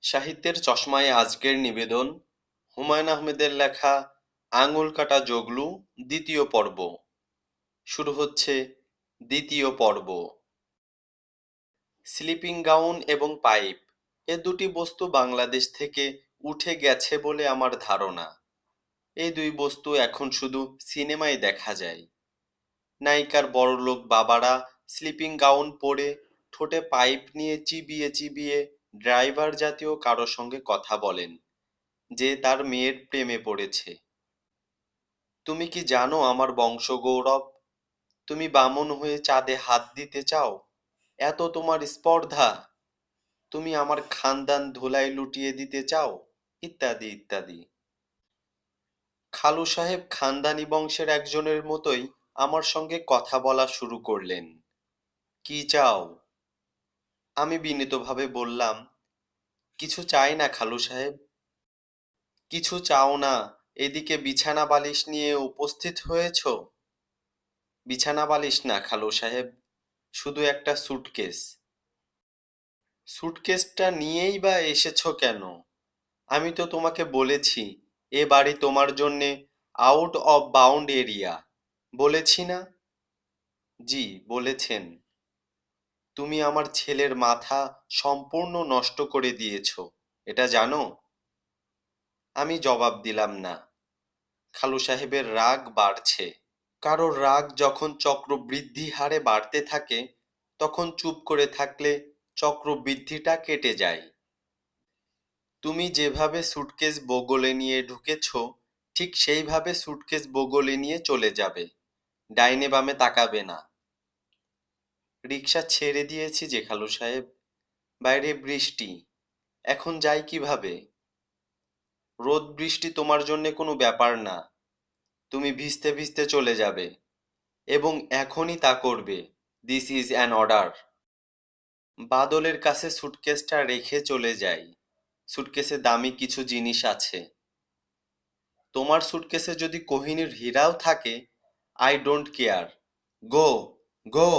সাহিত্যের চশমায় আজকের নিবেদন হুমায়ূন আহমেদের লেখা আঙুল কাটা জগলু দ্বিতীয় পর্ব। শুরু হচ্ছে দ্বিতীয় পর্ব। স্লিপিং গাউন এবং পাইপ এ দুটি বস্তু বাংলাদেশ থেকে উঠে গেছে বলে আমার ধারণা। এই দুই বস্তু এখন শুধু সিনেমায় দেখা যায়। নায়িকার বড়লোক বাবারা স্লিপিং গাউন পরে ঠোঁটে পাইপ নিয়ে চিবিয়ে চিবিয়ে ড্রাইভার জাতীয় কারো সঙ্গে কথা বলেন যে তার মেয়ের প্রেমে পড়েছে। তুমি কি জানো আমার বংশগৌরব? তুমি বামুন হয়ে চাঁদে হাত দিতে চাও? এত তোমার স্পর্ধা? তুমি আমার খানদান ধুলায় লুটিয়ে দিতে চাও? ইত্যাদি ইত্যাদি। খালু সাহেব খানদানি বংশের একজনের মতোই আমার সঙ্গে কথা বলা শুরু করলেন। কি চাও? আমি বিনীতভাবে বললাম, কিছু চাই না খালু সাহেব। কিছু চাও না, এদিকে বিছানা বালিশ নিয়ে উপস্থিত হয়েছো? বিছানা বালিশ না খালু সাহেব, শুধু একটা সুটকেস। সুটকেসটা নিয়েই বা এসেছো কেন? আমি তো তোমাকে বলেছি এ বাড়ি তোমার জন্যে আউট অফ বাউন্ড এরিয়া, বলেছি না? জি বলেছেন। তুমি আমার ছেলের মাথা সম্পূর্ণ নষ্ট করে দিয়েছো, এটা জানো? আমি জবাব দিলাম না। খালু সাহেবের রাগ বাড়ছে। কারোর রাগ যখন চক্রবৃদ্ধি হারে বাড়তে থাকে তখন চুপ করে থাকলে চক্রবৃদ্ধিটা কেটে যায়। তুমি যেভাবে সুটকেস বগলে নিয়ে ঢুকেছো ঠিক সেইভাবে সুটকেস বগলে নিয়ে চলে যাবে। ডাইনে বামে তাকাবে না। রিক্সা ছেড়ে দিয়েছি যে খালু সাহেব, বাইরে বৃষ্টি, এখন যাই কিভাবে? রোদ বৃষ্টি তোমার জন্যে কোনো ব্যাপার না, তুমি ভিজতে ভিজতে চলে যাবে এবং এখনই তা করবে। This is an order. বাদলের কাছে সুটকেসটা রেখে চলে যাই। সুটকেসে দামি কিছু জিনিস আছে। তোমার সুটকেসে যদি কোহিনূর হীরাও থাকে, আই ডোন্ট কেয়ার। গো, গো।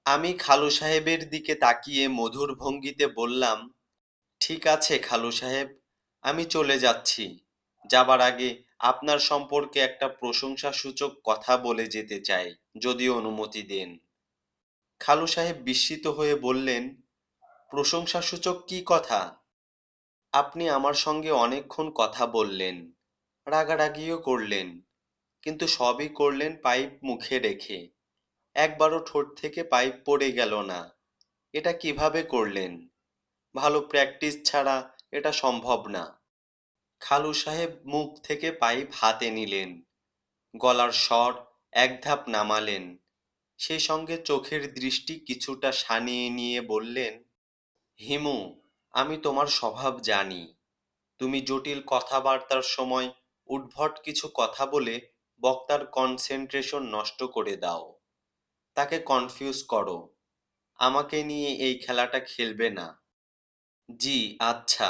আমি খালু সাহেবের দিকে তাকিয়ে মধুর ভঙ্গিতে বললাম, ঠিক আছে খালু সাহেব, আমি চলে যাচ্ছি। যাবার আগে আপনার সম্পর্কে একটা প্রশংসাসূচক কথা বলে যেতে চাই, যদি অনুমতি দেন। খালু সাহেব বিস্মিত হয়ে বললেন, প্রশংসাসূচক কি কথা? আপনি আমার সঙ্গে অনেকক্ষণ কথা বললেন, রাগারাগিও করলেন, কিন্তু সবই করলেন পাইপ মুখে রেখে। একবারও ঠোঁট থেকে পাইপ পড়ে গেল না। এটা কিভাবে করলেন? ভালো প্র্যাকটিস ছাড়া এটা সম্ভব না। খালু সাহেব মুখ থেকে পাইপ হাতে নিলেন, গলার স্বর এক ধাপ নামালেন, সেই সঙ্গে চোখের দৃষ্টি কিছুটা শানিয়ে নিয়ে বললেন, হিমু, আমি তোমার স্বভাব জানি। তুমি জটিল কথাবার্তার সময় উদ্ভট কিছু কথা বলে বক্তার কনসেন্ট্রেশন নষ্ট করে দাও, তাকে কনফিউজ করো। আমাকে নিয়ে এই খেলাটা খেলবে না। জি আচ্ছা।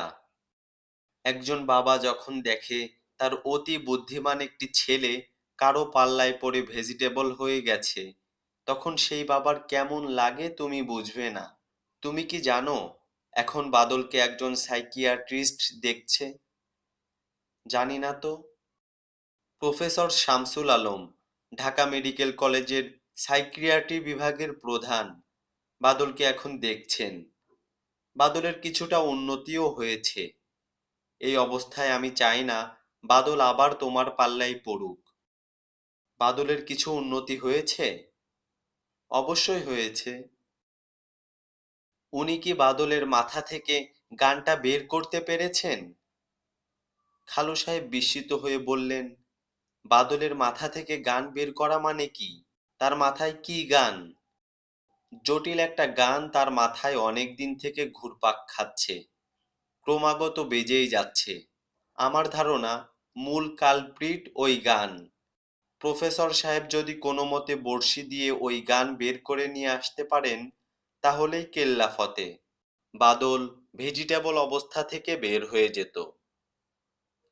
একজন বাবা যখন দেখে তার অতি বুদ্ধিমান একটি ছেলে কারো পাল্লায় পড়ে ভেজিটেবল হয়ে গেছে, তখন সেই বাবার কেমন লাগে তুমি বুঝবে না। তুমি কি জানো এখন বাদলকে একজন সাইকিয়াট্রিস্ট দেখছে? জানি না তো। প্রফেসর শামসুল আলম, ঢাকা মেডিকেল কলেজের সাইকিয়াট্রি বিভাগের প্রধান, বাদলকে এখন দেখছেন। বাদলের কিছুটা উন্নতিও হয়েছে। এই অবস্থায় আমি চাই না বাদল আবার তোমার পাল্লায় পড়ুক। বাদলের কিছু উন্নতি হয়েছে? অবশ্যই হয়েছে। উনি কি বাদলের মাথা থেকে গানটা বের করতে পেরেছেন? খালু সাহেব বিস্মিত হয়ে বললেন, বাদলের মাথা থেকে গান বের করা মানে কি? তার মাথায় কি গান? জটিল একটা গান তার মাথায় অনেক দিন থেকে ঘুরপাক খাচ্ছে, ক্রমাগত বেজেই যাচ্ছে। আমার ধারণা মূল কালপ্রিট ওই গান। প্রফেসর সাহেব যদি কোনো মতে বড়শি দিয়ে ওই গান বের করে নিয়ে আসতে পারেন তাহলেই কেল্লা ফতে। বাদল ভেজিটেবল অবস্থা থেকে বের হয়ে যেত।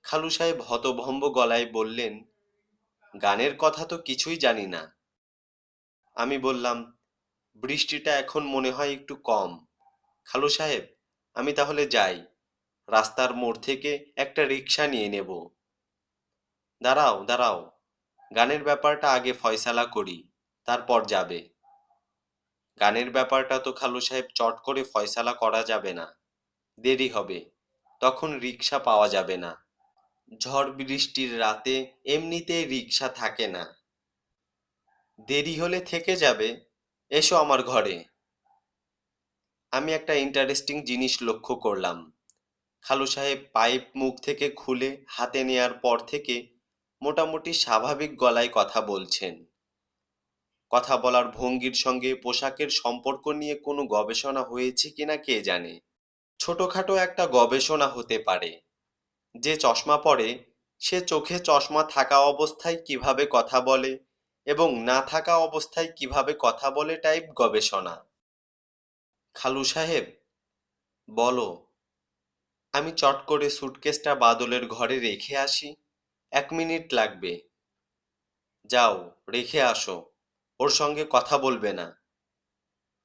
খালু সাহেব হতভম্ব গলায় বললেন, গানের কথা তো কিছুই জানি না। আমি বললাম, বৃষ্টিটা এখন মনে হয় একটু কম। খালু সাহেব, আমি তাহলে যাই, রাস্তার মোড় থেকে একটা রিক্সা নিয়ে নেব। দাঁড়াও দাঁড়াও, গানের ব্যাপারটা আগে ফয়সালা করি, তারপর যাবে। গানের ব্যাপারটা তো খালু সাহেব চট করে ফয়সালা করা যাবে না, দেরি হবে, তখন রিক্সা পাওয়া যাবে না। ঝড় বৃষ্টির রাতে এমনিতেই রিক্সা থাকে না। দেরি হলে থেকে যাবে, এসো আমার ঘরে। আমি একটা ইন্টারেস্টিং জিনিস লক্ষ্য করলাম। খালু সাহেব পাইপ মুখ থেকে খুলে হাতে নেয়ার পর থেকে মোটামুটি স্বাভাবিক গলায় কথা বলছেন। কথা বলার ভঙ্গির সঙ্গে পোশাকের সম্পর্ক নিয়ে কোনো গবেষণা হয়েছে কিনা কে জানে। ছোটখাটো একটা গবেষণা হতে পারে। যে চশমা পরে সে চোখে চশমা থাকা অবস্থায় কিভাবে কথা বলে এবং না থাকা অবস্থায় কিভাবে কথা বলে টাইপ গবেষণা। খালু সাহেব, বলো। আমি চট করে সুটকেসটা বাদলের ঘরে রেখে আসি, 1 মিনিট লাগবে। যাও, রেখে আসো, ওর সঙ্গে কথা বলবে না।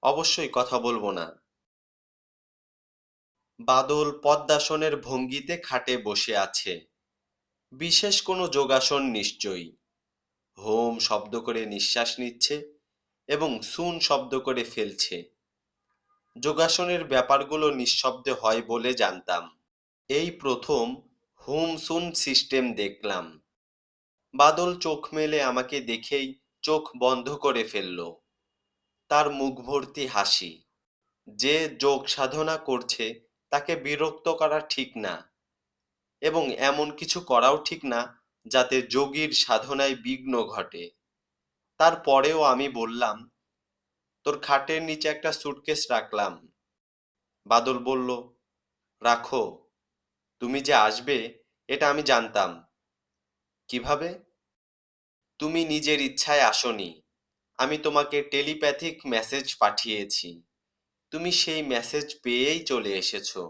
অবশ্যই কথা বলবো না। বাদল পদ্মাসনের ভঙ্গিতে খাটে বসে আছে, বিশেষ কোনো যোগাসন নিশ্চয়ই। হোম শব্দ করে নিঃশ্বাস নিচ্ছে এবং সুন শব্দ করে ফেলছে। যোগাসনের ব্যাপারগুলো নিঃশব্দে হয় বলে জানতাম, এই প্রথম হোম সুন সিস্টেম দেখলাম। বাদল চোখ মেলে আমাকে দেখেই চোখ বন্ধ করে ফেলল। তার মুখ ভর্তি হাসি। যে যোগ সাধনা করছে তাকে বিরক্ত করা ঠিক না, এবং এমন কিছু করাও ঠিক না যাতে যোগীর সাধনায় বিঘ্ন ঘটে। তারপরেও আমি বললাম, তোর খাটের নিচে একটা সুটকেস রাখলাম। বাদল বলল, রাখো, তুমি যে আসবে এটা আমি জানতাম। কিভাবে? তুমি নিজের ইচ্ছায় আসোনি, আমি তোমাকে টেলিপ্যাথিক মেসেজ পাঠিয়েছি, তুমি সেই মেসেজ পেয়েই চলে এসেছো।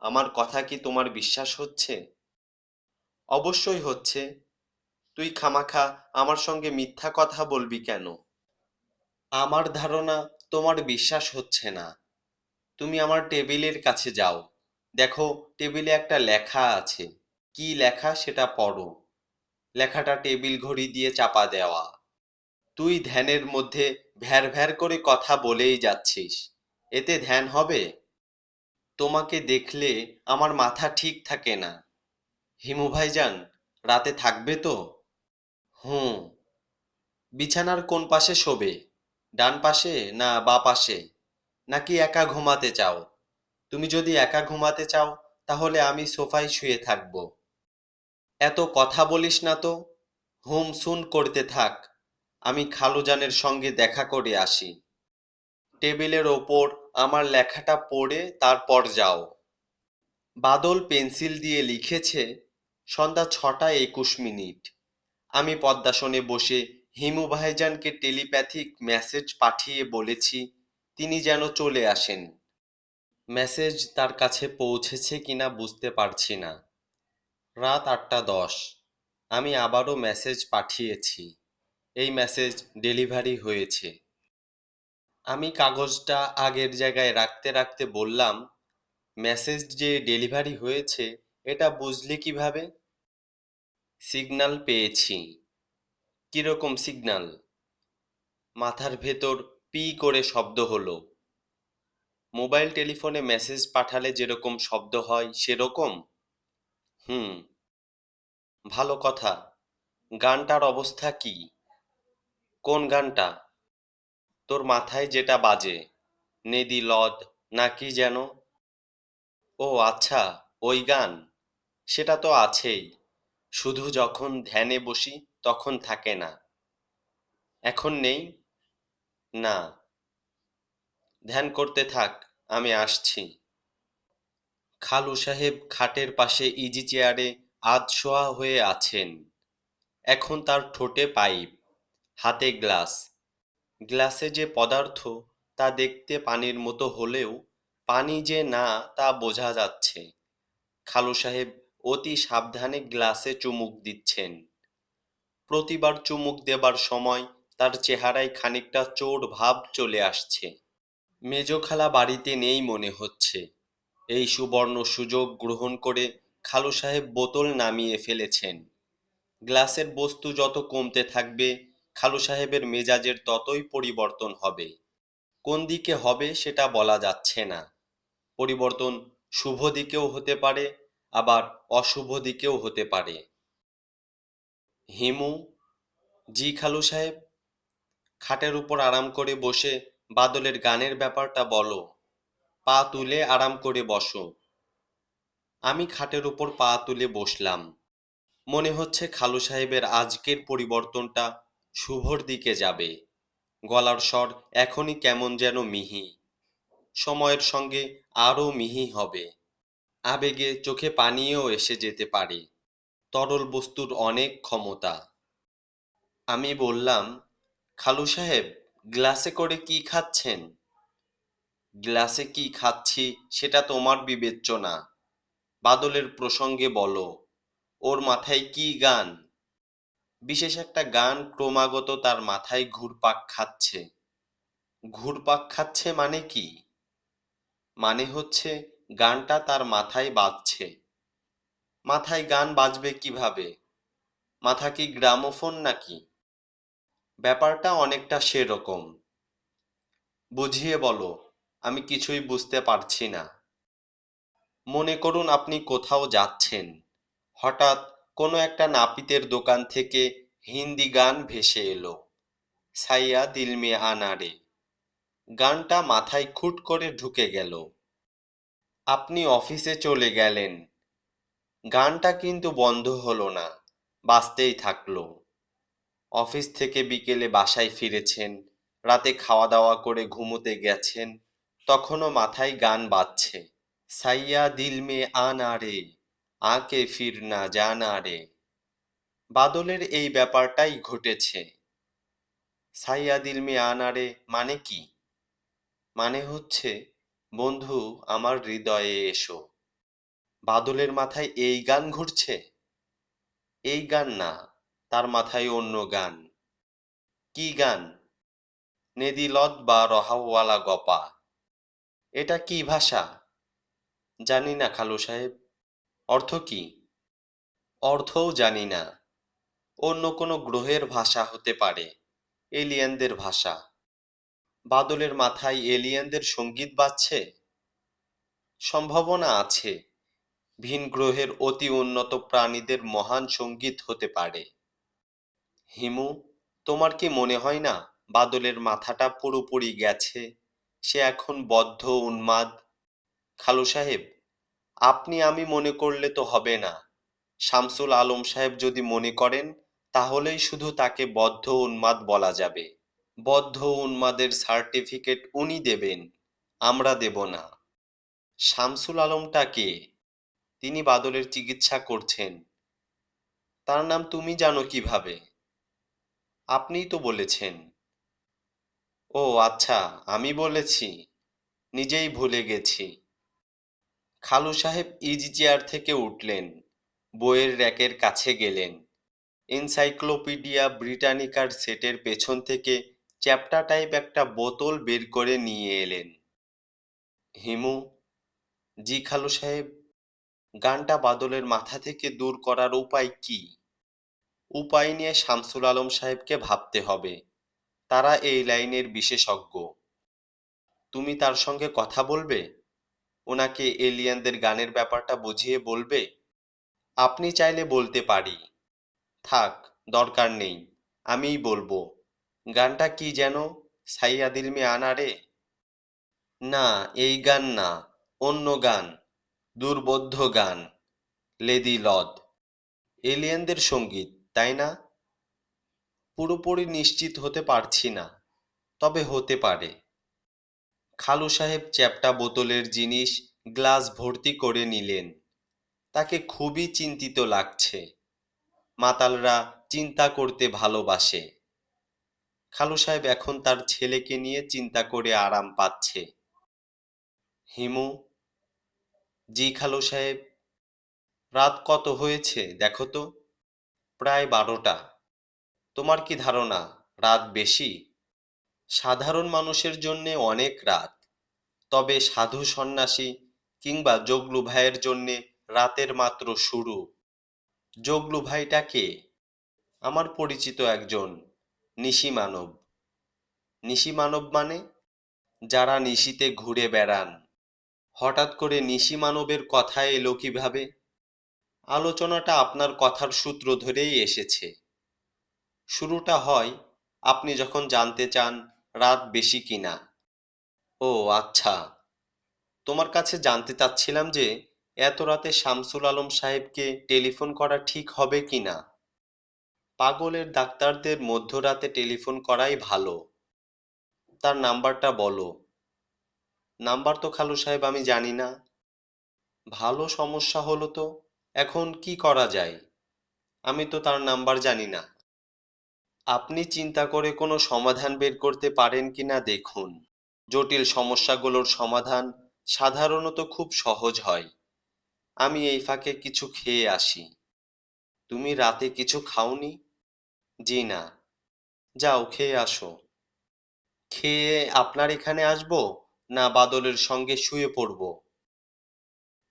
আমার কথা কি তোমার বিশ্বাস হচ্ছে? অবশ্যই হচ্ছে। তুই খামাখা আমার সঙ্গে মিথ্যা কথা বলবি কেন? আমার ধারণা তোমার বিশ্বাস হচ্ছে না। তুমি আমার টেবিলের কাছে যাও, দেখো টেবিলে একটা লেখা আছে। কি লেখা সেটা পড়ো। লেখাটা টেবিল ঘড়ি দিয়ে চাপা দেওয়া। তুই ধ্যানের মধ্যে ভ্যার ভ্যার করে কথা বলেই যাচ্ছিস, এতে ধ্যান হবে? তোমাকে দেখলে আমার মাথা ঠিক থাকে না। হিমু ভাইজান, রাতে থাকবে তো? হুঁ। বিছানার কোন পাশে শোবে? ডান পাশে না বা পাশে? নাকি একা ঘুমাতে চাও? তুমি যদি একা ঘুমাতে চাও তাহলে আমি সোফায় শুয়ে থাকব। এত কথা বলিস না তো, হুম সুন করতে থাক, আমি খালুজানের সঙ্গে দেখা করে আসি। টেবিলের ওপর আমার লেখাটা পড়ে তারপর যাও। বাদল পেন্সিল দিয়ে লিখেছে সন্ধ্যা 6টা 21 মিনিট। আমি পদ্মাসনে বসে হিমু ভাইজানকে টেলিপ্যাথিক মেসেজ পাঠিয়ে বলেছি তিনি যেন চলে আসেন। মেসেজ তার কাছে পৌঁছেছে কিনা বুঝতে পারছি না। রাত 8টা 10, আমি আবারও মেসেজ পাঠিয়েছি। এই মেসেজ ডেলিভারি হয়েছে। আমি কাগজটা আগের জায়গায় রাখতে রাখতে বললাম, মেসেজ যে ডেলিভারি হয়েছে এটা বুঝলি কিভাবে? সিগন্যাল পেয়েছি। কিরকম সিগন্যাল? মাথার ভেতর পি করে শব্দ হলো। মোবাইল টেলিফোনে মেসেজ পাঠালে যেরকম শব্দ হয় সেরকম? হুম। ভালো কথা। গানটার অবস্থা কি? কোন গানটা? তোর মাথায় যেটা বাজে, নেদি লদ না কি যেন? ও আচ্ছা, ওই গান। সেটা তো আছেই, শুধু যখন ধ্যানে বসি তখন থাকে না। এখন নেই? না। ধ্যান করতে থাক, আমি আসছি। খালু সাহেব খাটের পাশে ইজি চেয়ারে আধশোয়া হয়ে আছেন। এখন তার ঠোঁটে পাইপ, হাতে গ্লাস। গ্লাসে যে পদার্থ তা দেখতে পানির মতো হলেও পানি যে না তা বোঝা যাচ্ছে। খালু সাহেব অতি সাবধানে গ্লাসে চুমুক দিচ্ছেন। প্রতিবার চুমুক দেবার সময় তার চেহারায় খানিকটা চোর ভাব চলে আসছে। মেজো খালা বাড়িতে নেই মনে হচ্ছে। এই সুবর্ণ সুযোগ গ্রহণ করে খালু সাহেব বোতল নামিয়ে ফেলেছেন। গ্লাসের বস্তু যত কমতে থাকবে, খালু সাহেবের মেজাজের ততই পরিবর্তন হবে। কোন দিকে হবে সেটা বলা যাচ্ছে না। পরিবর্তন শুভ দিকেও হতে পারে, আবার অশুভ দিকেও হতে পারে। হিমু, জি খালু সাহেব। খাটের উপর আরাম করে বসে বাদলের গানের ব্যাপারটা বলো। পা তুলে আরাম করে বসো। আমি খাটের উপর পা তুলে বসলাম। মনে হচ্ছে খালু সাহেবের আজকের পরিবর্তনটা শুভর দিকে যাবে। গলার স্বর এখনই কেমন যেন মিহি, সময়ের সঙ্গে আরও মিহি হবে। আবেগে চোখে পানিও এসে যেতে পারে। তরল বস্তুর অনেক ক্ষমতা। আমি বললাম, খালু সাহেব, গ্লাসে করে কি খাচ্ছেন? গ্লাসে কি খাচ্ছি সেটা তোমার বিবেচ্য না। বাদলের প্রসঙ্গে বলো। ওর মাথায় কি গান? বিশেষ একটা গান ক্রমাগত তার মাথায় ঘুরপাক খাচ্ছে। ঘুরপাক খাচ্ছে মানে কি? মানে হচ্ছে গানটা তার মাথায় বাজছে। মাথায় গান বাজবে কিভাবে? মাথা কি গ্রামোফোন নাকি? ব্যাপারটা অনেকটা সেরকম। বুঝিয়ে বলো, আমি কিছুই বুঝতে পারছি না। মনে করুন আপনি কোথাও যাচ্ছেন। হঠাৎ কোনো একটা নাপিতের দোকান থেকে হিন্দি গান ভেসে এলো, সাইয়া দিল মে আনা রে। গানটা মাথায় খুট করে ঢুকে গেল। আপনি অফিসে চলে গেলেন। গানটা কিন্তু বন্ধ হলো না, বাজতেই থাকলো। অফিস থেকে বিকেলে বাসায় ফিরেছেন, রাতে খাওয়া দাওয়া করে ঘুমোতে গেছেন, তখনও মাথায় গান বাজছে, সাইয়া দিল মে আনা রে, আকে ফির না জানা রে। বাদলের এই ব্যাপারটাই ঘটেছে। সাইয়া দিল মে আনা রে মানে কি? মানে হচ্ছে, বন্ধু আমার হৃদয়ে এসো। বাদলের মাথায় এই গান ঘুরছে? এই গান না, তার মাথায় অন্য গান। কি গান? নেদিলত বা রহাওয়ালা গপা। এটা কি ভাষা? জানি না খালু সাহেব। অর্থ কি? অর্থও জানি না। অন্য কোনো গ্রহের ভাষা হতে পারে, এলিয়েনদের ভাষা। বাদলের মাথায় এলিয়েনদের সঙ্গীত বাজছে? সম্ভাবনা আছে। ভিন গ্রহের অতি উন্নত প্রাণীদের মহান সঙ্গীত হতে পারে। হিমু, তোমার কি মনে হয় না বাদলের মাথাটা পুরোপুরি গেছে? সে এখন বদ্ধ উন্মাদ। খালু সাহেব, আপনি আমি মনে করলে তো হবে না। শামসুল আলম সাহেব যদি মনে করেন, তাহলেই শুধু তাকে বদ্ধ উন্মাদ বলা যাবে। বদ্ধ উন্মাদের সার্টিফিকেট উনি দেবেন, আমরা দেব না। শামসুল আলমটা কে? তিনি বাদলের চিকিৎসা করছেন। তার নাম তুমি জানো কিভাবে? আপনিই তো বলেছেন। ও আচ্ছা, আমি বলেছি, নিজেই ভুলে গেছি। খালু সাহেব ইজি চেয়ার থেকে উঠলেন, বইয়ের র্যাকের কাছে গেলেন, এনসাইক্লোপিডিয়া ব্রিটানিকার সেটের পেছন থেকে চ্যাপ্টা টাইপ একটা বোতল বের করে নিয়ে এলেন। হিমু, জি খালু সাহেব। গানটা বাদলের মাথা থেকে দূর করার উপায় কি? উপায় নিয়ে শামসুল আলম সাহেবকে ভাবতে হবে। তারা এই লাইনের বিশেষজ্ঞ। তুমি তার সঙ্গে কথা বলবে? ওনাকে এলিয়েনদের গানের ব্যাপারটা বুঝিয়ে বলবে? আপনি চাইলে বলতে পারি। থাক, দরকার নেই, আমিই বলবো। গানটা কি যেন? সাইয়া দিল মে আনা রে? না, এই গান না, অন্য গান। দুর্বোধ্য গান, লেদি লদ। এলিয়েনদের সঙ্গীত, তাই না? পুরোপুরি নিশ্চিত হতে পারছি না, তবে হতে পারে। খালু সাহেব চ্যাপ্টা বোতলের জিনিস গ্লাস ভর্তি করে নিলেন। তাকে খুবই চিন্তিত লাগছে। মাতালরা চিন্তা করতে ভালোবাসে। খালু সাহেব এখন তার ছেলেকে নিয়ে চিন্তা করে আরাম পাচ্ছে। হিমু, জি খালু সাহেব। রাত কত হয়েছে দেখো তো? প্রায় 12টা। তোমার কি ধারণা রাত বেশি? সাধারণ মানুষের জন্যে অনেক রাত, তবে সাধু সন্ন্যাসী, কিংবা জগলু ভাইয়ের জন্যে রাতের মাত্র শুরু। জগলু ভাইটা কে? আমার পরিচিত একজন নিশি মানব। নিশি মানব মানে? যারা নিশিতে ঘুরে বেড়ান। হঠাৎ করে নিশি মানবের কথা এলো কিভাবে? আলোচনাটা আপনার কথার সূত্র ধরেই এসেছে। শুরুটা হয় আপনি যখন জানতে চান রাত বেশি কিনা। ও আচ্ছা, তোমার কাছে জানতে চাচ্ছিলাম যে এত রাতে শামসুল আলম সাহেবকে টেলিফোন করা ঠিক হবে কিনা। পাগলের ডাক্তারদের মধ্যরাতে টেলিফোন করাই ভালো। তার নাম্বারটা বলো। নাম্বার তো খালু সাহেব আমি জানি না। ভালো সমস্যা হলো তো। এখন কি করা যায়? আমি তো তার নাম্বার জানি না। আপনি চিন্তা করে কোনো সমাধান বের করতে পারেন কিনা দেখুন। জটিল সমস্যাগুলোর সমাধান সাধারণত খুব সহজ হয়। আমি এই ফাঁকে কিছু খেয়ে আসি। তুমি রাতে কিছু খাওনি? জি না। যাও খেয়ে আসো। খেয়ে আপনার এখানে আসবো, না বাদলের সঙ্গে শুয়ে পড়বো?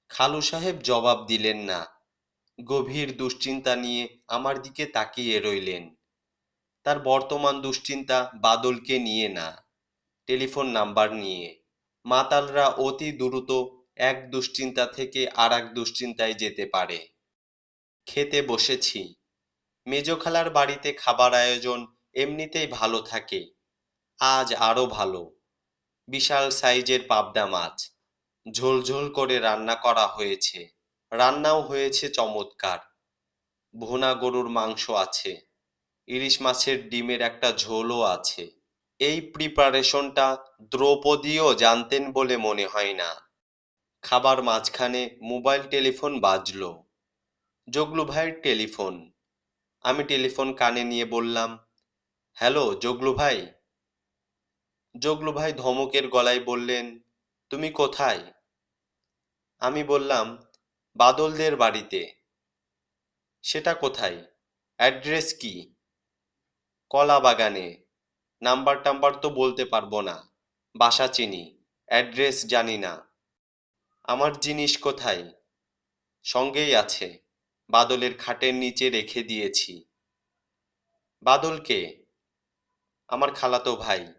খালু সাহেব জবাব দিলেন না। গভীর দুশ্চিন্তা নিয়ে আমার দিকে তাকিয়ে রইলেন। তার বর্তমান দুশ্চিন্তা বাদলকে নিয়ে না, টেলিফোন নাম্বার নিয়ে। মাতালরা অতি দ্রুত এক দুশ্চিন্তা থেকে আর এক দুশ্চিন্তায় যেতে পারে। খেতে বসেছি। মেজ খালার বাড়িতে খাবার আয়োজন এমনিতেই ভালো থাকে। আজ আরো ভালো। বিশাল সাইজের পাবদা মাছ ঝোল করে রান্না করা হয়েছে। রান্নাও হয়েছে চমৎকার। ভুনা গরুর মাংস আছে। ইলিশ মাছের ডিমের একটা ঝোলও আছে। এই প্রিপারেশনটা দ্রৌপদীও জানতেন বলে মনে হয় না। খাবার মাঝখানে মোবাইল টেলিফোন বাজলো। জগলু ভাইয়ের টেলিফোন। আমি টেলিফোন কানে নিয়ে বললাম, হ্যালো জগলু ভাই। জগলু ভাই ধমকের গলায় বললেন, তুমি কোথায়? আমি বললাম, বাদলদের বাড়িতে। সেটা কোথায়? অ্যাড্রেস কি? কলা বাগানে। নাম্বার টাম্বার তো বলতে পারবো না। বাসা চিনি, অ্যাড্রেস জানি না। আমার জিনিস কোথায়? সঙ্গেই আছে, বাদলের খাটের নিচে রেখে দিয়েছি। বাদলকে? আমার খালাতো ভাই।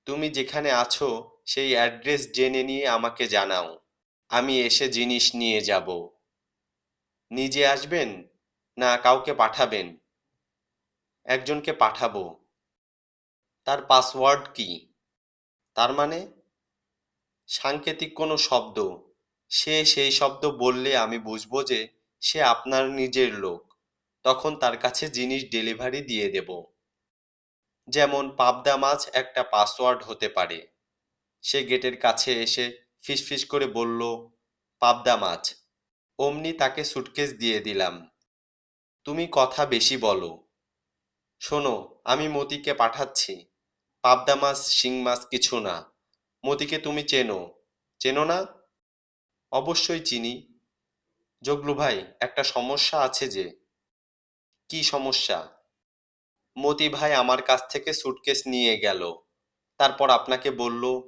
তুমি যেখানে আছো সেই অ্যাড্রেস জেনে নিয়ে আমাকে জানাও। আমি এসে জিনিস নিয়ে যাব। নিজে আসবেন না কাউকে পাঠাবেন? একজনকে পাঠাবো। তার পাসওয়ার্ড কি? তার মানে? সাংকেতিক কোনো শব্দ। সে সেই শব্দ বললে আমি বুঝবো যে সে আপনার নিজের লোক। তখন তার কাছে জিনিস ডেলিভারি দিয়ে দেব। যেমন পাবদা মাছ একটা পাসওয়ার্ড হতে পারে। সে গেটের কাছে এসে ফিসফিস করে বলল, পাবদা মাছ। অমনি তাকে সুটকেস দিয়ে দিলাম। তুমি কথা বেশি বলো। শোনো, আমি মতিকে পাঠাচ্ছি। পাবদা মাছ শিং মাছ কিছু না। মতিকে তুমি চেনো? চেনো না? অবশ্যই চিনি। জগলু ভাই, একটা সমস্যা আছে যে। কি সমস্যা? মতি ভাই আমার কাছ থেকে সুটকেস নিয়ে গেল। তারপর আপনাকে বলল,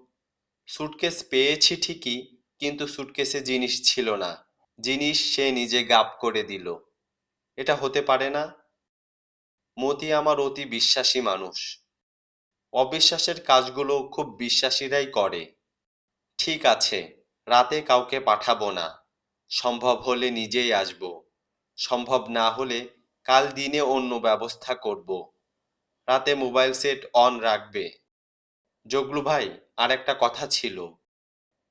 সুটকেস পেয়েছি ঠিকই, কিন্তু সুটকেসে জিনিস ছিল না। জিনিস সে নিজে গায়েব করে দিল। এটা হতে পারে না। মতি আমার অতি বিশ্বাসী মানুষ। অবিশ্বাসের কাজগুলো খুব বিশ্বাসীরাই করে। ঠিক আছে, রাতে কাউকে পাঠাবো না। সম্ভব হলে নিজেই আসব। সম্ভব না হলে কাল দিনে অন্য ব্যবস্থা করব। রাতে মোবাইল সেট অন রাখবে। জগলু ভাই, আর একটা কথা ছিল।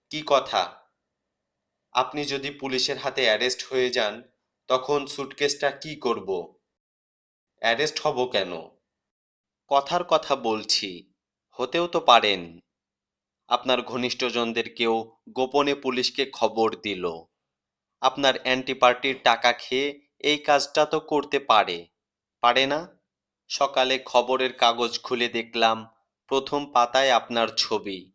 কি কথা? আপনি যদি পুলিশের হাতে অ্যারেস্ট হয়ে যান, তখন সুটকেসটা কি করব? অ্যারেস্ট হব কেন? কথার কথা বলছি। হতেও তো পারেন। আপনার ঘনিষ্ঠজনদের কেউ গোপনে পুলিশকে খবর দিল। আপনার অ্যান্টি পার্টির টাকা খেয়ে এই কাজটা তো করতে পারে, পারে না? সকালে খবরের কাগজ খুলে দেখলাম প্রথম পাতায় আপনার ছবি।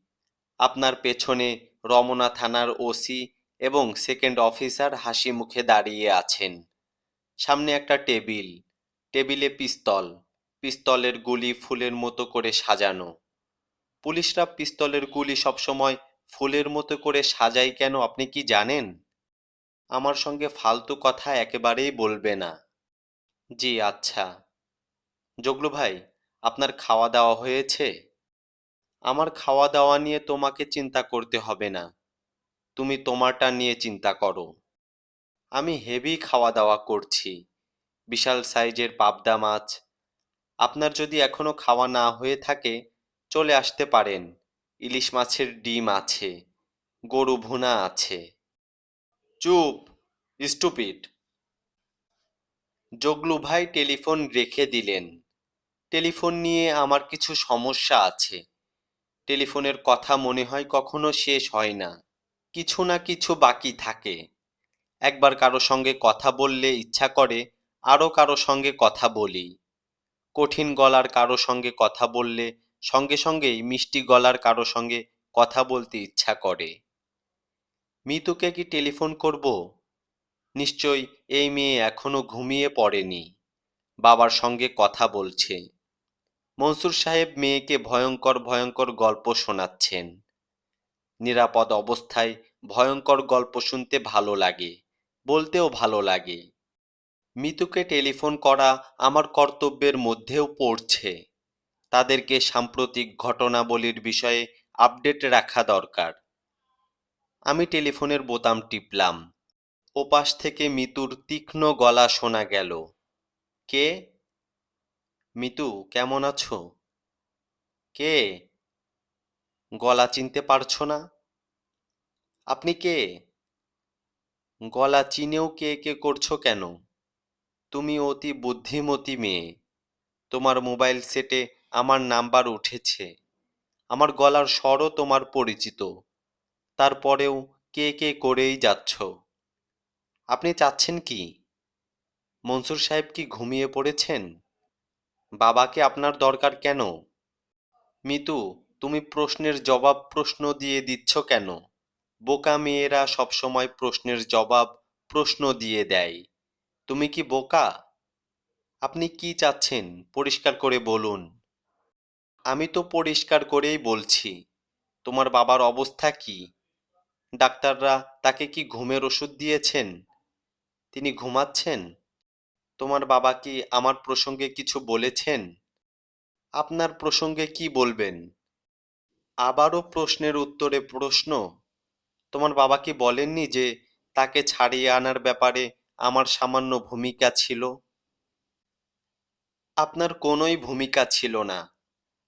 আপনার পেছনে রমনা থানার ওসি এবং সেকেন্ড অফিসার হাসি মুখে দাঁড়িয়ে আছেন। সামনে একটা টেবিল। টেবিলে পিস্তল। পিস্তলের গুলি ফুলের মতো করে সাজানো। পুলিশরা পিস্তলের গুলি সবসময় ফুলের মতো করে সাজাই কেন আপনি কি জানেন? আমার সঙ্গে ফালতু কথা একেবারেই বলবে না। জি আচ্ছা। জগলু ভাই, আপনার খাওয়া দাওয়া হয়েছে? আমার খাওয়া দাওয়া নিয়ে তোমাকে চিন্তা করতে হবে না, তুমি তোমারটা নিয়ে চিন্তা করো। আমি হেভি খাওয়া দাওয়া করছি, বিশাল সাইজের পাবদা মাছ। আপনার যদি এখনো খাওয়া না হয়ে থাকে, চলে আসতে পারেন। ইলিশ মাছের ডিম আছে, গরু ভুনা আছে। চুপ, স্টুপিড। জগলু ভাই টেলিফোন রেখে দিলেন। টেলিফোন নিয়ে আমার কিছু সমস্যা আছে। টেলিফোনের কথা মনে হয় কখনো শেষ হয় না, কিছু না কিছু বাকি থাকে। একবার কারো সঙ্গে কথা বললে ইচ্ছা করে আরও কারো সঙ্গে কথা বলি। কঠিন গলার কারো সঙ্গে কথা বললে সঙ্গে সঙ্গেই মিষ্টি গলার কারো সঙ্গে কথা বলতে ইচ্ছা করে। মিতুকে কি টেলিফোন করব? নিশ্চয়ই এই মেয়ে এখনো ঘুমিয়ে পড়েনি, বাবার সঙ্গে কথা বলছে। মনসুর সাহেব মেয়েকে ভয়ঙ্কর ভয়ঙ্কর গল্প শোনাচ্ছেন। নিরাপদ অবস্থায় ভয়ঙ্কর গল্প শুনতে ভালো লাগে, বলতেও ভালো লাগে। মিতুকে টেলিফোন করা আমার কর্তব্যের মধ্যেও পড়ছে। তাদেরকে সাম্প্রতিক ঘটনাবলীর বিষয়ে আপডেট রাখা দরকার। আমি টেলিফোনের বোতাম টিপলাম। ওপাশ থেকে মিতুর তীক্ষ্ণ গলা শোনা গেল। কে? মিতু, কেমন আছো? কে? গলা চিনতে পারছো না? আপনি কে? গলা চিনেও কে কে করছো কেন? তুমি অতি বুদ্ধিমতী মেয়ে। তোমার মোবাইল সেটে আমার নাম্বার উঠেছে, আমার গলার স্বরও তোমার পরিচিত। তারপরেও কে কে করেই যাচ্ছ। আপনি চাচ্ছেন কি? মনসুর সাহেব কি ঘুমিয়ে পড়েছেন? বাবাকে আপনার দরকার কেন? মিতু, তুমি প্রশ্নের জবাব প্রশ্ন দিয়ে দিচ্ছ কেন? বোকা মেয়েরা সবসময় প্রশ্নের জবাব প্রশ্ন দিয়ে দেয়। তুমি কি বোকা? আপনি কি চাচ্ছেন পরিষ্কার করে বলুন। আমি তো পরিষ্কার করেই বলছি। তোমার বাবার অবস্থা কি? ডাক্তাররা তাকে কি ঘুমের ওষুধ দিয়েছেন? তিনি ঘুমাচ্ছেন? তোমার বাবা কি আমার প্রসঙ্গে কিছু বলেছেন? আপনার প্রসঙ্গে কি বলবেন? আবারও প্রশ্নের উত্তরে প্রশ্ন। তোমার বাবা কি বলেননি যে তাকে ছাড়িয়ে আনার ব্যাপারে আমার সামান্য ভূমিকা ছিল? আপনার কোনোই ভূমিকা ছিল না।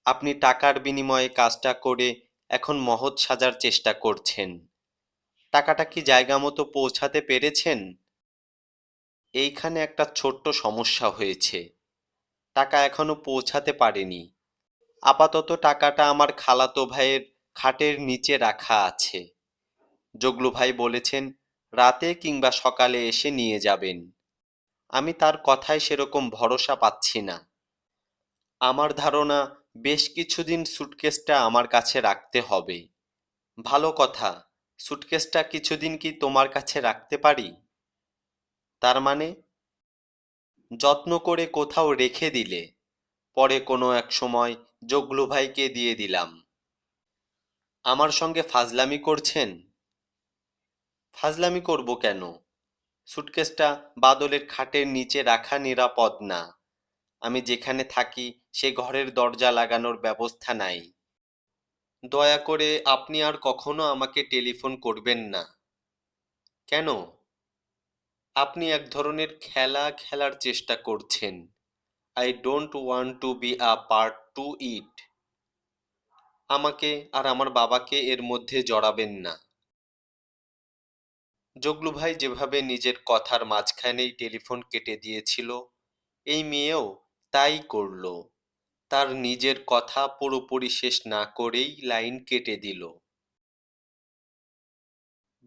আপনি টাকার বিনিময়ে কাজটা করে এখন মহৎ সাজার চেষ্টা করছেন। টাকাটা কি জায়গা মতো পৌঁছাতে পেরেছেন? এইখানে একটা ছোট্ট সমস্যা হয়েছে। টাকা এখনো পৌঁছাতে পারেনি। আপাতত টাকাটা আমার খালাতো ভাইয়ের খাটের নিচে রাখা আছে। জগলু ভাই বলেছেন রাতে কিংবা সকালে এসে নিয়ে যাবেন। আমি তার কথায় সেরকম ভরসা পাচ্ছি না। আমার ধারণা বেশ কিছুদিন সুটকেসটা আমার কাছে রাখতে হবে। ভালো কথা, সুটকেসটা কিছুদিন কি তোমার কাছে রাখতে পারি? তার মানে? যত্ন করে কোথাও রেখে দিলে পরে কোনো এক সময় জগলু ভাইকে দিয়ে দিলাম। আমার সঙ্গে ফাজলামি করছেন? ফাজলামি করব কেন? সুটকেসটা বাদলের খাটের নিচে রাখা নিরাপদ না। আমি যেখানে থাকি সে ঘরের দরজা লাগানোর ব্যবস্থা নাই। দয়া করে আপনি আর কখনো আমাকে টেলিফোন করবেন না। কেন? আপনি এক ধরনের খেলা খেলার চেষ্টা করছেন। I don't want to be a part to it. আমাকে আর আমার বাবাকে এর মধ্যে জড়াবেন না। জগলু ভাই যেভাবে নিজের কথার মাঝখানেই টেলিফোন কেটে দিয়েছিল, এই মেয়েও তাই করল। তার নিজের কথা পুরোপুরি শেষ না করেই লাইন কেটে দিল।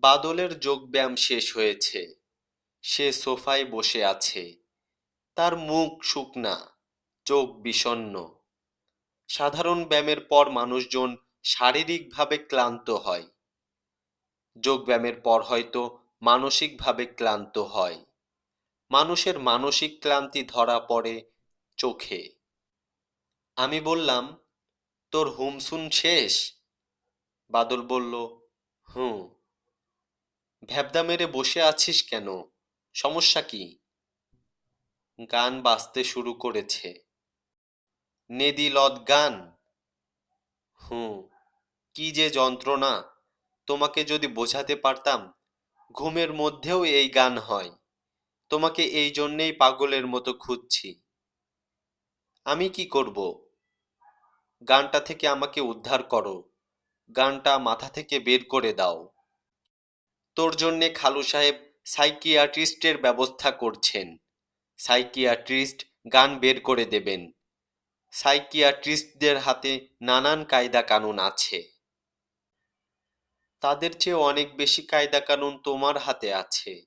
বাদলের যোগব্যায়াম শেষ হয়েছে। সে সোফায় বসে আছে। তার মুখ শুকনা, চোখ বিষণ্ণ। সাধারণ ব্যায়ামের পর মানুষজন শারীরিকভাবে ক্লান্ত হয়। যোগব্যায়ামের পর হয়তো মানসিকভাবে ক্লান্ত হয়। মানুষের মানসিক ক্লান্তি ধরা পড়ে চোখে। আমি বললাম, তোর হুমসুম শেষ? বাদল বলল, হুঁ। ভ্যাবদা মেরে বসে আছিস কেন? সমস্যা কি? গান বাজতে শুরু করেছে। নেদিলদ গান। হুঁ। কি যে যন্ত্রণা! তোমাকে যদি বোঝাতে পারতাম ঘুমের মধ্যেও এই গান হয়। তোমাকে এই জন্যেই পাগলের মতো খুঁজছি। আমি কি করব? গানটা থেকে আমাকে উদ্ধার করো। গানটা মাথা থেকে বের করে দাও। তোর জন্যে খালু সাহেব সাইকিয়াট্রিস্টের ব্যবস্থা করছেন। সাইকিয়াট্রিস্ট গান বের করে দেবেন। সাইকিয়াট্রিস্টদের হাতে নানান কায়দা কানুন আছে। তাদের চেয়ে অনেক বেশি কায়দা কানুন তোমার হাতে আছে।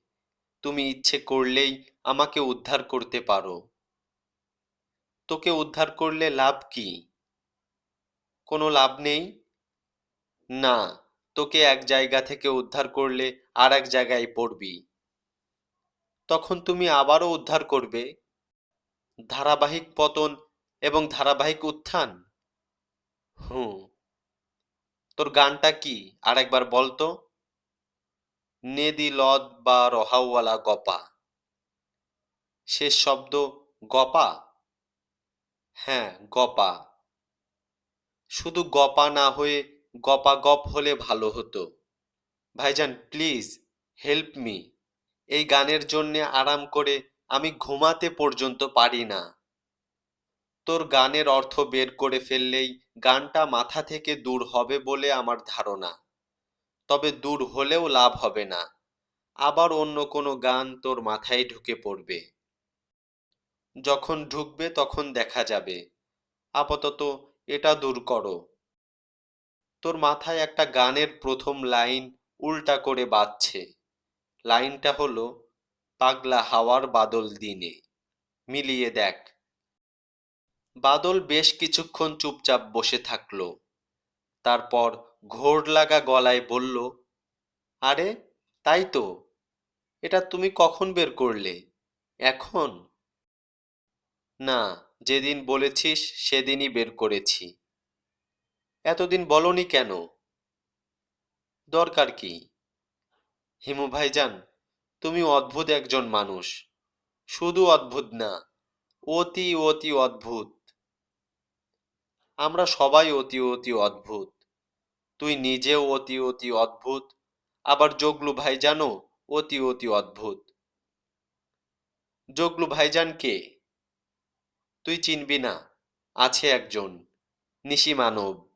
তুমি ইচ্ছে করলেই আমাকে উদ্ধার করতে পারো। তোকে উদ্ধার করলে লাভ কি? কোনো লাভ নেই। না, তোকে এক জায়গা থেকে উদ্ধার করলে আর এক জায়গায় পড়বি। তখন তুমি আবারও উদ্ধার করবে। ধারাবাহিক পতন এবং ধারাবাহিক উত্থান। হুম। তোর গানটা কি আরেকবার বল তো। নেদি লদ বা রহাওয়ালা গপা। শেষ শব্দ গপা। হ্যাঁ, গপা। শুধু গপা না হয়ে গপা গপ হলে ভালো হতো। ভাইজান প্লিজ হেল্প মি। এই গানের জন্যে আরাম করে আমি ঘুমাতে পর্যন্ত পারি না। তোর গানের অর্থ বের করে ফেললেই গানটা মাথা থেকে দূর হবে বলে আমার ধারণা। তবে দূর হলেও লাভ হবে না। আবার অন্য কোনো গান তোর মাথায় ঢুকে পড়বে। যখন ঢুকবে তখন দেখা যাবে। আপাতত এটা দূর করো। তোর মাথায় একটা গানের প্রথম লাইন উল্টা করে বাজছে। লাইনটা হলো পাগলা হাওয়ার বাদল দিনে। মিলিয়ে দেখ। বাদল বেশ কিছুক্ষণ চুপচাপ বসে থাকলো। তারপর ঘোর লাগা গলায় বলল, আরে তাই তো। এটা তুমি কখন বের করলে? এখন? না, যেদিন বলেছিস সেদিনই বের করেছি। এতদিন বলনি কেন? দরকার কি? হিমু ভাইজান, তুমি অদ্ভুত একজন মানুষ। শুধু অদ্ভুত না, অতি অতি অদ্ভুত। আমরা সবাই অতি অতি অদ্ভুত। তুই নিজেও অতি অতি অদ্ভুত। আবার জগলু ভাইজানও অতি অতি অদ্ভুত। জগলু ভাইজান কে? তুই চিনবি না। আছে একজন নিশি মানব।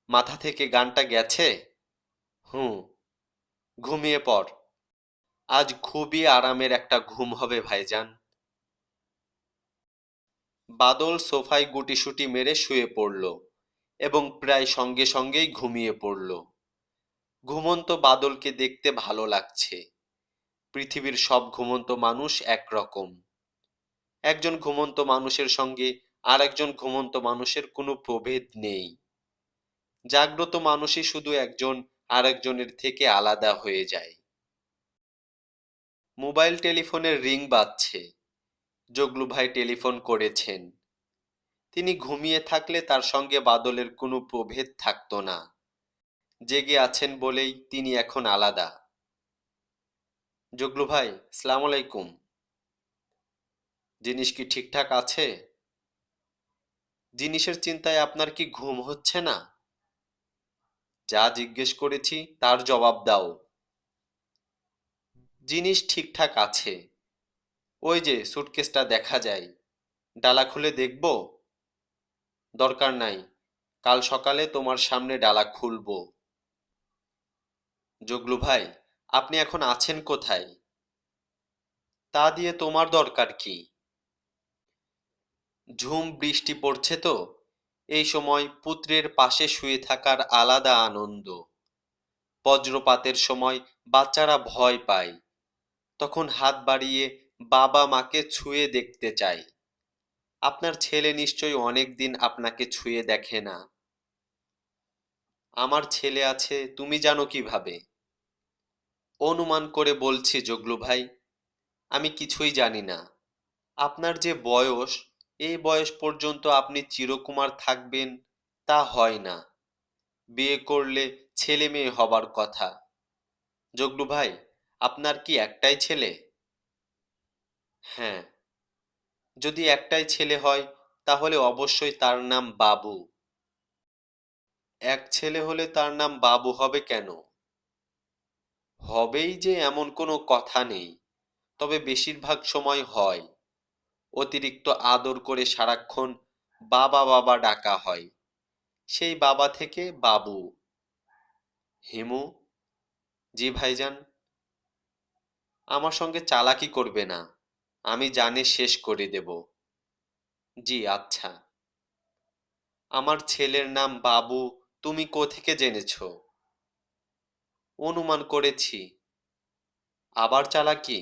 মাথা থেকে গানটা গেছে। হুঁ। ঘুমিয়ে পড়। আজ খুবই আরামের একটা ঘুম হবে ভাইজান। বাদল সোফায় গুটিসুটি মেরে শুয়ে পড়ল এবং প্রায় সঙ্গে সঙ্গেই ঘুমিয়ে পড়ল। ঘুমন্ত বাদলকে দেখতে ভালো লাগছে। পৃথিবীর সব ঘুমন্ত মানুষ একরকম। একজন ঘুমন্ত মানুষের সঙ্গে আর একজন ঘুমন্ত মানুষের কোনো প্রভেদ নেই। জাগ্রত মানুষই শুধু একজন আরেকজনের থেকে আলাদা হয়ে যায়। মোবাইল টেলিফোনের রিং বাজছে। জগলু ভাই টেলিফোন করেছেন। তিনি ঘুমিয়ে থাকলে তার সঙ্গে বাদলের কোনো প্রভেদ থাকতো না। জেগে আছেন বলেই তিনি এখন আলাদা। জগলু ভাই, সালাম আলাইকুম। জিনিস কি ঠিকঠাক আছে? জিনিসের চিন্তায় আপনার কি ঘুম হচ্ছে না? যা জিজ্ঞেস করেছি তার জবাব দাও। জিনিস ঠিকঠাক আছে। ওই যে সুটকেসটা দেখা যায়, ডালা খুলে দেখব? দরকার নাই, কাল সকালে তোমার সামনে ডালা খুলবো। জগলু ভাই, আপনি এখন আছেন কোথায়? তা দিয়ে তোমার দরকার কি? ঝুম বৃষ্টি পড়ছে তো, এই সময় পুত্রের পাশে শুয়ে থাকার আলাদা আনন্দ। বজ্রপাতের সময় বাচ্চারা ভয় পায়, তখন হাত বাড়িয়ে বাবা মাকে ছুঁয়ে দেখতে চায়। আপনার ছেলে নিশ্চয়ই অনেক দিন আপনাকে ছুঁয়ে দেখে না। আমার ছেলে আছে তুমি জানো কিভাবে? অনুমান করে বলছি জগলু ভাই, আমি কিছুই জানি না। আপনার যে বয়স, এই বয়স পর্যন্ত আপনি চিরকুমার থাকবেন তা হয় না। বিয়ে করলে ছেলে মেয়ে হবার কথা। জগলু ভাই, আপনার কি একটাই ছেলে? হ্যাঁ। যদি একটাই ছেলে হয় তাহলে অবশ্যই তার নাম বাবু। এক ছেলে হলে তার নাম বাবু হবে কেন? হবেই যে এমন কোনো কথা নেই, তবে বেশিরভাগ সময় হয়। অতিরিক্ত আদর করে সারাক্ষণ বাবা বাবা ডাকা হয়, সেই বাবা থেকে বাবু। হিমু। জি ভাইজান। আমার সঙ্গে চালাকি করবে না, আমি জানে শেষ করে দেব। জি আচ্ছা। আমার ছেলের নাম বাবু, তুমি কোত্থেকে জেনেছো? অনুমান করেছি। আবার চালাকি?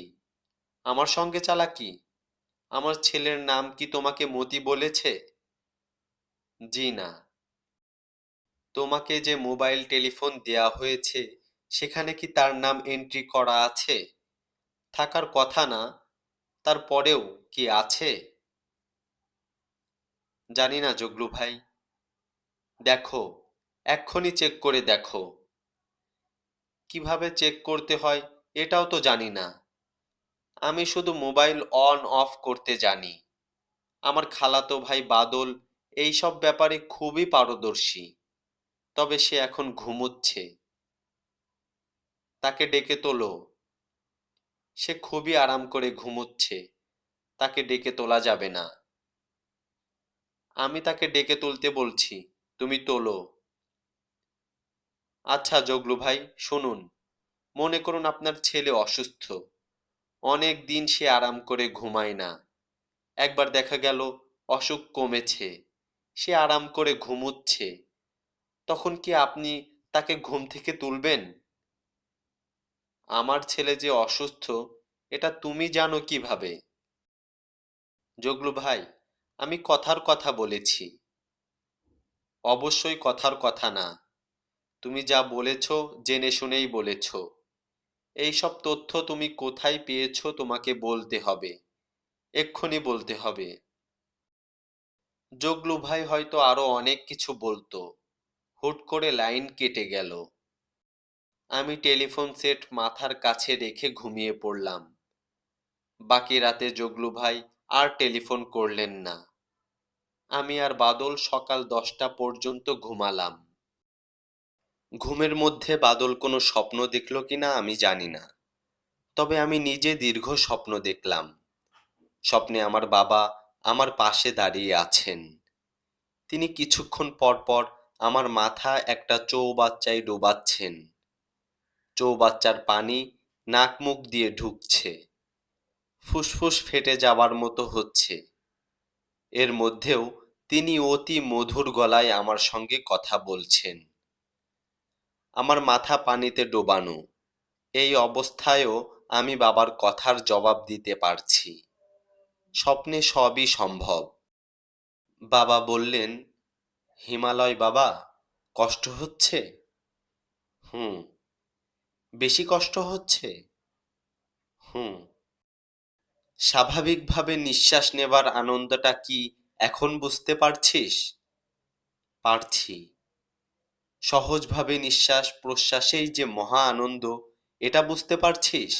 আমার সঙ্গে চালাকি? আমার ছেলের নাম কি তোমাকে মতি বলেছে? জি না। তোমাকে যে মোবাইল টেলিফোন দেয়া হয়েছে সেখানে কি তার নাম এন্ট্রি করা আছে? থাকার কথা না, তারপরেও কি আছে? জানি না জগলু ভাই। দেখো, এক্ষুনি চেক করে দেখো। কিভাবে চেক করতে হয় এটাও তো জানি না। আমি শুধু মোবাইল অন অফ করতে জানি। আমার খালাতো ভাই বাদল এই সব ব্যাপারে খুবই পারদর্শী। তবে সে এখন ঘুমোচ্ছে। তাকে ডেকে তোলো। সে খুবই আরাম করে ঘুমোচ্ছে, তাকে ডেকে তোলা যাবে না। আমি তাকে ডেকে তুলতে বলছি, তুমি তোলো। আচ্ছা জগলু ভাই, শুনুন। মনে করুন আপনার ছেলে অসুস্থ, অনেক দিন সে আরাম করে ঘুমায় না। একবার দেখা গেল অসুখ কমেছে, সে আরাম করে ঘুমুচ্ছে, তখন কি আপনি তাকে ঘুম থেকে তুলবেন? আমার ছেলে যে অসুস্থ এটা তুমি জানো কিভাবে? জগলু ভাই, আমি কথার কথা বলেছি। অবশ্যই কথার কথা না। তুমি যা বলেছো জেনে শুনেই বলেছো। এই সব তথ্য তুমি কোথায় পেয়েছো তোমাকে বলতে হবে, এক্ষুনি বলতে হবে। জগলু ভাই হয়তো আরো অনেক কিছু বলতো, হুট করে লাইন কেটে গেল। আমি টেলিফোন সেট মাথার কাছে রেখে ঘুমিয়ে পড়লাম। বাকি রাতে জগলু ভাই আর টেলিফোন করলেন না। আমি আর বাদল সকাল 10টা পর্যন্ত ঘুমালাম। ঘুমের মধ্যে বাদল কোনো স্বপ্ন দেখল কিনা আমি জানি না, তবে আমি নিজে দীর্ঘ স্বপ্ন দেখলাম। স্বপ্নে আমার বাবা আমার পাশে দাঁড়িয়ে আছেন। তিনি কিছুক্ষণ পর পর আমার মাথা একটা চৌবাচ্চায় ডোবাচ্ছেন। চৌবাচ্চার পানি নাক মুখ দিয়ে ঢুকছে, ফুসফুস ফেটে যাবার মতো হচ্ছে। এর মধ্যেও তিনি অতি মধুর গলায় আমার সঙ্গে কথা বলছেন। আমার মাথা পানিতে ডোবানো, এই অবস্থায়ও আমি বাবার কথার জবাব দিতে পারছি। স্বপ্নে সবই সম্ভব। বাবা বললেন, হিমালয় বাবা, কষ্ট হচ্ছে? হুম। বেশি কষ্ট হচ্ছে? হুম। স্বাভাবিকভাবে নিঃশ্বাস নেবার আনন্দটা কি এখন বুঝতে পারছিস? পারছি। সহজভাবে নিঃশ্বাস প্রশ্বাসেই যে মহা আনন্দ, এটা বুঝতে পারছিস?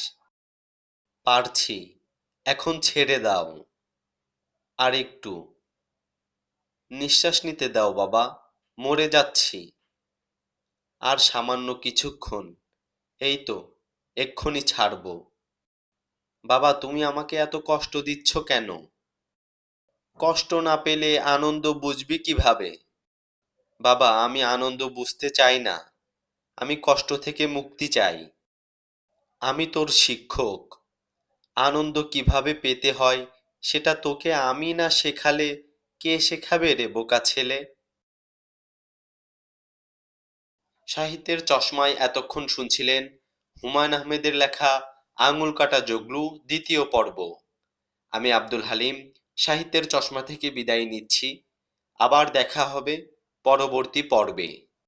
পারছি। এখন ছেড়ে দাও। আর একটু নিঃশ্বাস নিতে দাও বাবা, মরে যাচ্ছি। আর সামান্য কিছুক্ষণ, এই তো, এক্ষুনি ছাড়বো। বাবা তুমি আমাকে এত কষ্ট দিচ্ছ কেন? কষ্ট না পেলে আনন্দ বুঝবি কিভাবে? বাবা আমি আনন্দ বুঝতে চাই না, আমি কষ্ট থেকে মুক্তি চাই। আমি তোর শিক্ষক। আনন্দ কিভাবে পেতে হয় সেটা তোকে আমি না শেখালে কে শেখাবে রে বোকা ছেলে? সাহিত্যের চশমায় এতক্ষণ শুনছিলেন হুমায়ুন আহমেদের লেখা আঙুল কাটা জগলু দ্বিতীয় পর্ব। আমি আব্দুল হালিম সাহিত্যের চশমা থেকে বিদায় নিচ্ছি। আবার দেখা হবে পরবর্তী পর্বে।